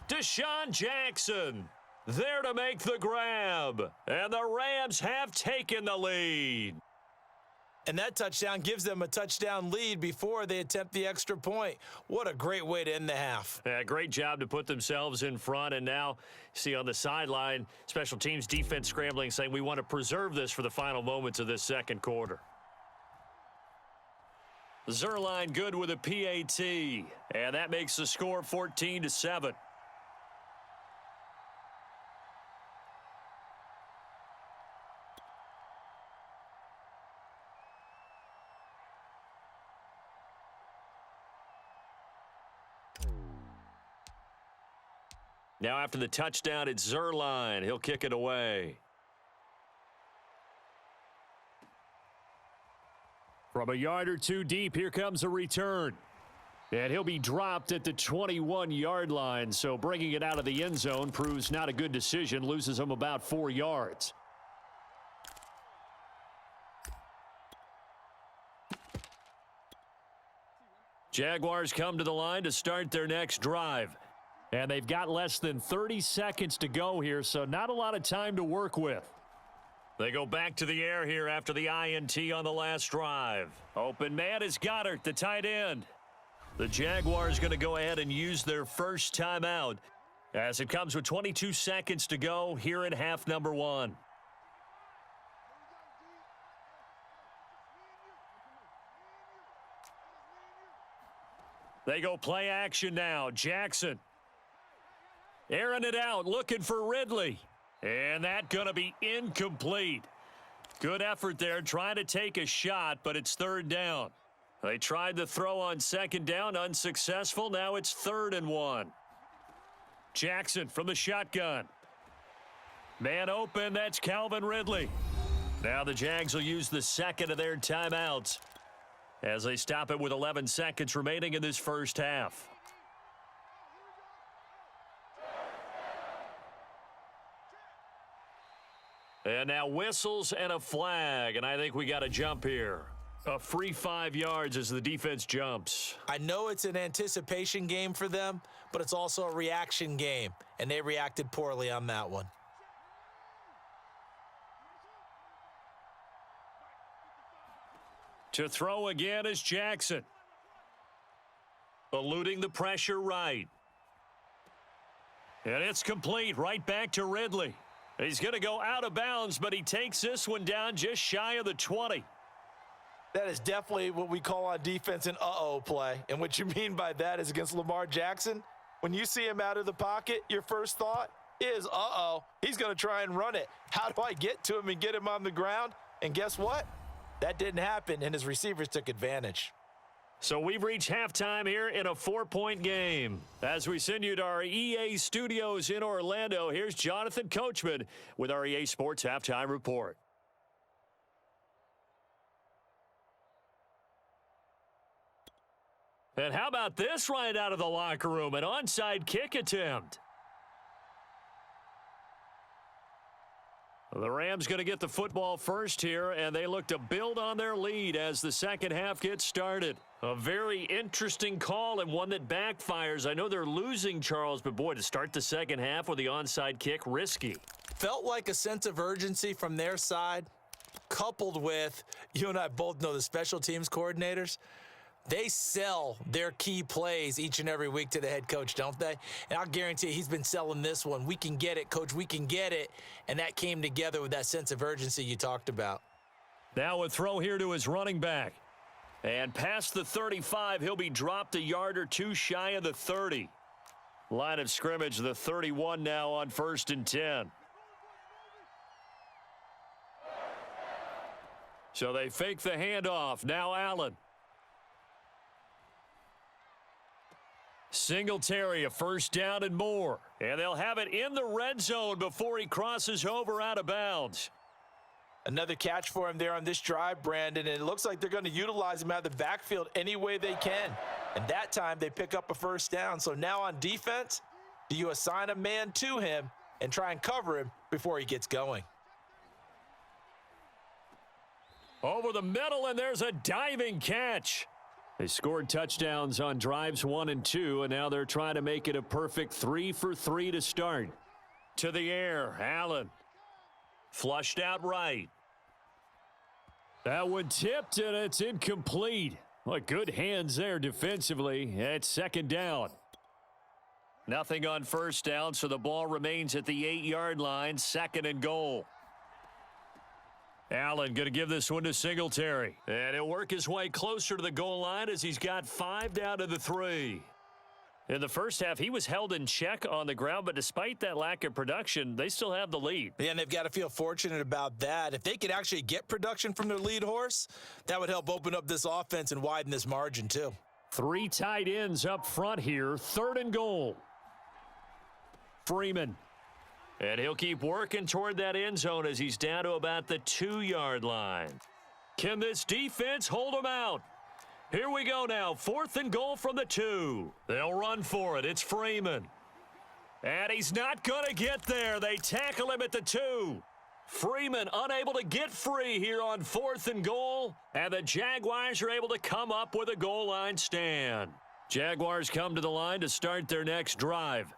Deshaun Jackson there to make the grab. And the Rams have taken the lead. And that touchdown gives them a touchdown lead before they attempt the extra point. What a great way to end the half. Yeah, great job to put themselves in front. And now, see on the sideline, special teams defense scrambling, saying we want to preserve this for the final moments of this second quarter. Zuerlein good with a PAT. And that makes the score 14-7. Now after the touchdown, it's Zuerlein. He'll kick it away. From a yard or two deep, here comes a return. And he'll be dropped at the 21-yard line, so bringing it out of the end zone proves not a good decision, loses him about 4 yards. Jaguars come to the line to start their next drive. And they've got less than 30 seconds to go here, so not a lot of time to work with. They go back to the air here after the INT on the last drive. Open man is Goddard, the tight end. The Jaguars going to go ahead and use their first timeout as it comes with 22 seconds to go here in half number 1. They go play action now. Jackson airing it out, looking for Ridley. And that going to be incomplete. Good effort there, trying to take a shot, but it's third down. They tried the throw on second down, unsuccessful. Now it's 3rd and 1. Jackson from the shotgun. Man open, that's Calvin Ridley. Now the Jags will use the second of their timeouts as they stop it with 11 seconds remaining in this first half. And now whistles and a flag, and I think we got a jump here. A free 5 yards as the defense jumps. I know it's an anticipation game for them, but it's also a reaction game, and they reacted poorly on that one. To throw again is Jackson. Eluding the pressure right. And it's complete, right back to Ridley. He's going to go out of bounds, but he takes this one down just shy of the 20. That is definitely what we call on defense an uh-oh play. And what you mean by that is against Lamar Jackson, when you see him out of the pocket, your first thought is, uh-oh, he's going to try and run it. How do I get to him and get him on the ground? And guess what? That didn't happen, and his receivers took advantage. So we've reached halftime here in a 4-point game. As we send you to our EA studios in Orlando, here's Jonathan Coachman with our EA Sports Halftime Report. And how about this right out of the locker room? An onside kick attempt. The Rams going to get the football first here, and they look to build on their lead as the second half gets started. A very interesting call and one that backfires. I know they're losing, Charles, but boy, to start the second half with the onside kick, risky. Felt like a sense of urgency from their side, coupled with, you and I both know the special teams coordinators. They sell their key plays each and every week to the head coach, don't they? And I'll guarantee you he's been selling this one. We can get it, coach, we can get it. And that came together with that sense of urgency you talked about. Now a throw here to his running back. And past the 35, he'll be dropped a yard or two shy of the 30. Line of scrimmage, the 31 now on 1st and 10. So they fake the handoff. Now Allen. Singletary, a first down and more. And they'll have it in the red zone before he crosses over out of bounds. Another catch for him there on this drive, Brandon, and it looks like they're going to utilize him out of the backfield any way they can. And that time they pick up a first down. So now on defense, do you assign a man to him and try and cover him before he gets going? Over the middle, and there's a diving catch. They scored touchdowns on drives 1 and 2, and now they're trying to make it a perfect 3 for 3 to start. To the air, Allen. Flushed out right. That one tipped, and it's incomplete. What good hands there defensively at second down. Nothing on first down, so the ball remains at the 8-yard line, second and goal. Allen going to give this one to Singletary. And he'll work his way closer to the goal line as he's got 5 down to the 3. In the first half, he was held in check on the ground, but despite that lack of production, they still have the lead. Yeah, and they've got to feel fortunate about that. If they could actually get production from their lead horse, that would help open up this offense and widen this margin too. 3 tight ends up front here, third and goal. Freeman. And he'll keep working toward that end zone as he's down to about the 2-yard line. Can this defense hold him out? Here we go now, 4th and goal from the 2. They'll run for it. It's Freeman. And he's not going to get there. They tackle him at the 2. Freeman unable to get free here on 4th and goal. And the Jaguars are able to come up with a goal line stand. Jaguars come to the line to start their next drive.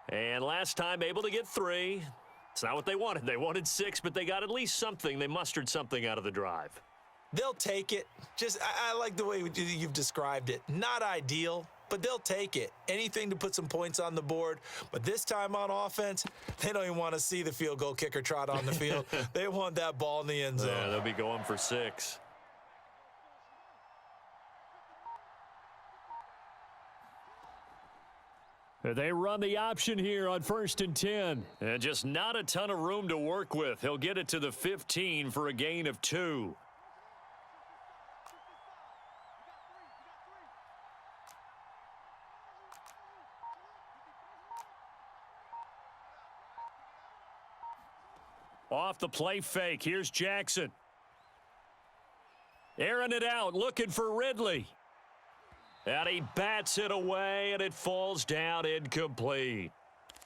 And last time able to get 3. It's not what they wanted. They wanted 6, but they got at least something. They mustered something out of the drive. They'll take it. I like the way you've described it. Not ideal, but they'll take it. Anything to put some points on the board. But this time on offense, they don't even want to see the field goal kicker trot on the field. They want that ball in the end zone. Yeah, they'll be going for 6. They run the option here on 1st and 10. And just not a ton of room to work with. He'll get it to the 15 for a gain of 2. Off the play fake, here's Jackson. Airing it out, looking for Ridley. And he bats it away, and it falls down incomplete.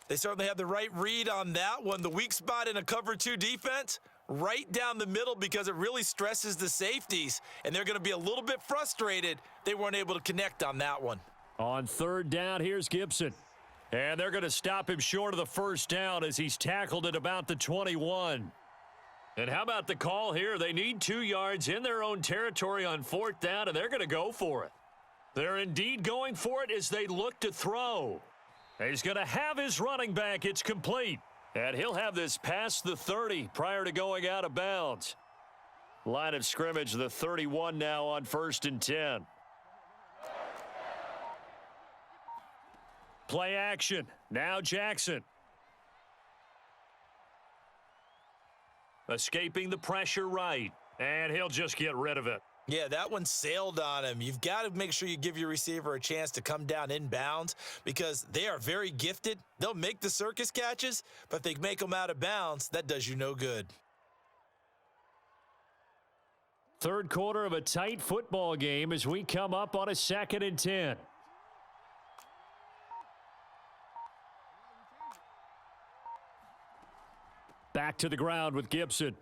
They certainly have the right read on that one. The weak spot in a cover 2 defense, right down the middle because it really stresses the safeties, and they're going to be a little bit frustrated they weren't able to connect on that one. On 3rd down, here's Gibson. And they're going to stop him short of the 1st down as he's tackled at about the 21. And how about the call here? They need 2 yards in their own territory on 4th down, and they're going to go for it. They're indeed going for it as they look to throw. He's going to have his running back. It's complete. And he'll have this past the 30 prior to going out of bounds. Line of scrimmage, the 31 now on 1st and 10. Play action. Now Jackson. Escaping the pressure right. And he'll just get rid of it. Yeah, that one sailed on him. You've got to make sure you give your receiver a chance to come down inbounds because they are very gifted. They'll make the circus catches, but if they make them out of bounds, that does you no good. 3rd quarter of a tight football game as we come up on a 2nd and 10. Back to the ground with Gibson.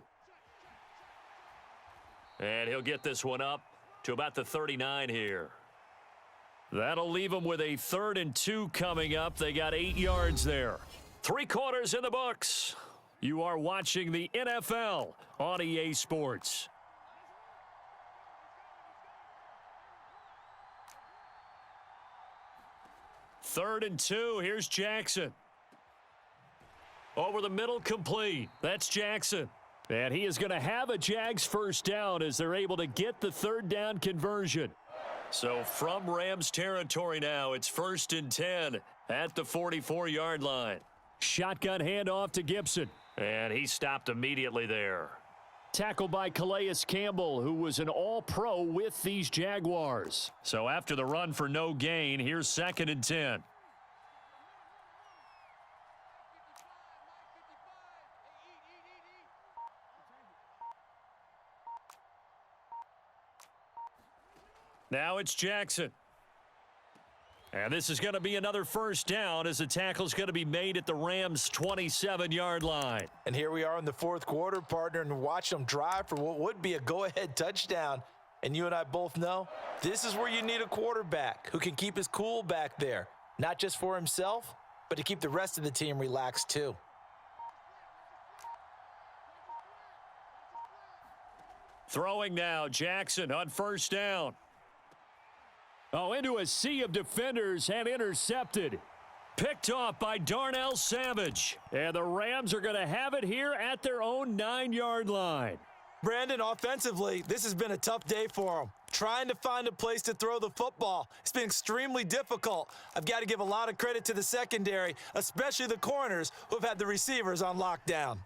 And he'll get this one up to about the 39 here. That'll leave them with a 3rd and 2 coming up. They got 8 yards there. 3 quarters in the books. You are watching the NFL on EA Sports. Third and 2. Here's Jackson. Over the middle, complete. That's Jackson. And he is going to have a Jags 1st down as they're able to get the 3rd down conversion. So from Rams territory now, it's 1st and 10 at the 44-yard line. Shotgun handoff to Gibson. And he stopped immediately there. Tackled by Calais Campbell, who was an all-pro with these Jaguars. So after the run for no gain, here's 2nd and 10. Now it's Jackson. And this is going to be another 1st down as the tackle is going to be made at the Rams' 27-yard line. And here we are in the 4th quarter, partner, and watch them drive for what would be a go-ahead touchdown. And you and I both know this is where you need a quarterback who can keep his cool back there, not just for himself, but to keep the rest of the team relaxed too. Throwing now, Jackson on first down. Oh, into a sea of defenders and intercepted. Picked off by Darnell Savage. And the Rams are going to have it here at their own 9-yard line. Brandon, offensively, this has been a tough day for them. Trying to find a place to throw the football. It's been extremely difficult. I've got to give a lot of credit to the secondary, especially the corners who have had the receivers on lockdown.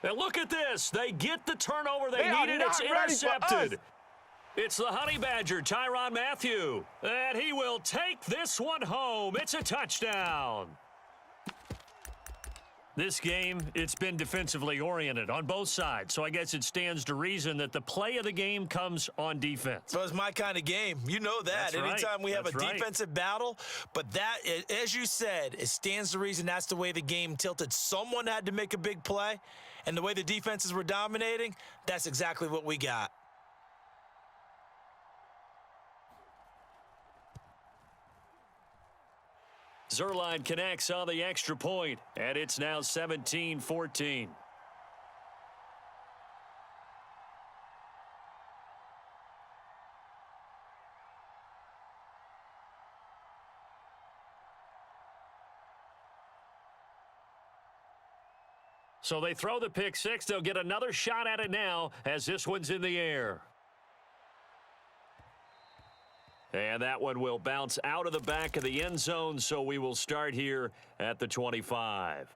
And look at this. They get the turnover they needed. It's intercepted. It's the Honey Badger, Tyrann Mathieu. And he will take this one home. It's a touchdown. This game, it's been defensively oriented on both sides, so I guess it stands to reason that the play of the game comes on defense. So it's my kind of game. You know that. That's right. Anytime we have a That's defensive battle, but that, as you said, it stands to reason that's the way the game tilted. Someone had to make a big play, and the way the defenses were dominating, that's exactly what we got. Zuerlein connects on the extra point, and it's now 17-14. So they throw the pick six. They'll get another shot at it now as this one's in the air. And that one will bounce out of the back of the end zone, so we will start here at the 25.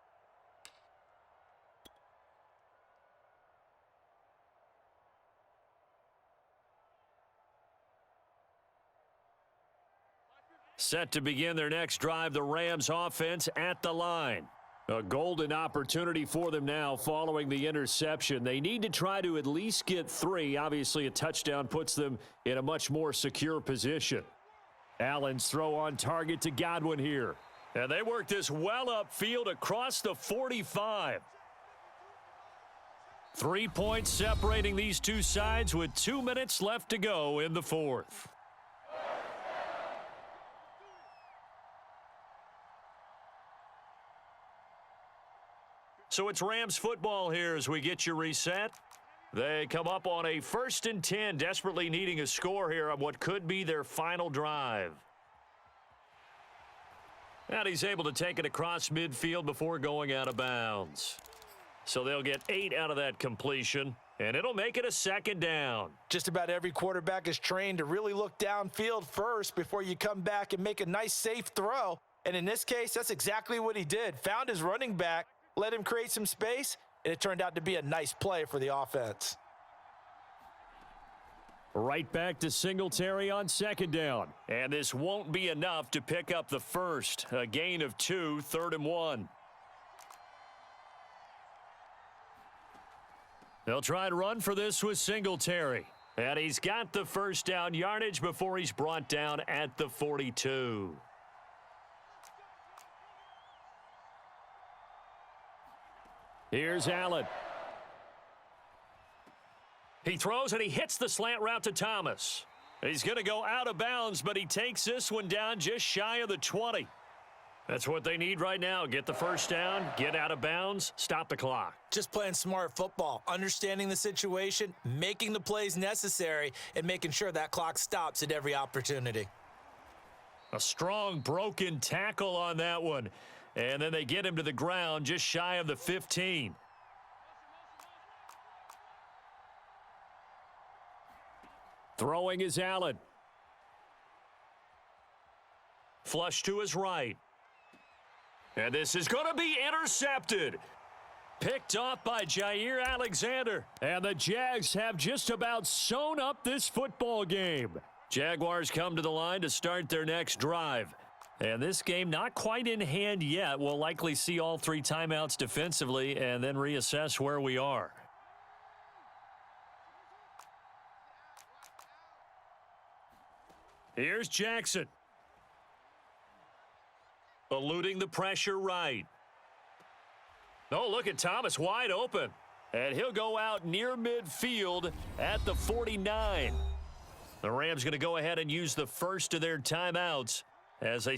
Set to begin their next drive, the Rams offense at the line. A golden opportunity for them now following the interception. They need to try to at least get 3. Obviously, a touchdown puts them in a much more secure position. Allen's throw on target to Godwin here. And they work this well upfield across the 45. 3 points separating these two sides with 2 minutes left to go in the fourth. So it's Rams football here as we get you reset. They come up on a 1st and 10, desperately needing a score here on what could be their final drive. And he's able to take it across midfield before going out of bounds. So they'll get 8 out of that completion, and it'll make it a 2nd down. Just about every quarterback is trained to really look downfield first before you come back and make a nice, safe throw. And in this case, that's exactly what he did. Found his running back, let him create some space, and it turned out to be a nice play for the offense. Right back to Singletary on 2nd down. And this won't be enough to pick up the first. A gain of 2, 3rd and 1. They'll try to run for this with Singletary. And he's got the 1st down yardage before he's brought down at the 42. Here's Allen. He throws and he hits the slant route to Thomas. He's going to go out of bounds, but he takes this one down just shy of the 20. That's what they need right now. Get the 1st down, get out of bounds, stop the clock. Just playing smart football, understanding the situation, making the plays necessary, and making sure that clock stops at every opportunity. A strong broken tackle on that one. And then they get him to the ground just shy of the 15. Throwing is Allen. Flush to his right. And this is going to be intercepted. Picked off by Jair Alexander. And the Jags have just about sewn up this football game. Jaguars come to the line to start their next drive. And this game not quite in hand yet. We'll likely see all 3 timeouts defensively and then reassess where we are. Here's Jackson. Eluding the pressure right. Oh, look at Thomas wide open. And he'll go out near midfield at the 49. The Rams going to go ahead and use the first of their timeouts as they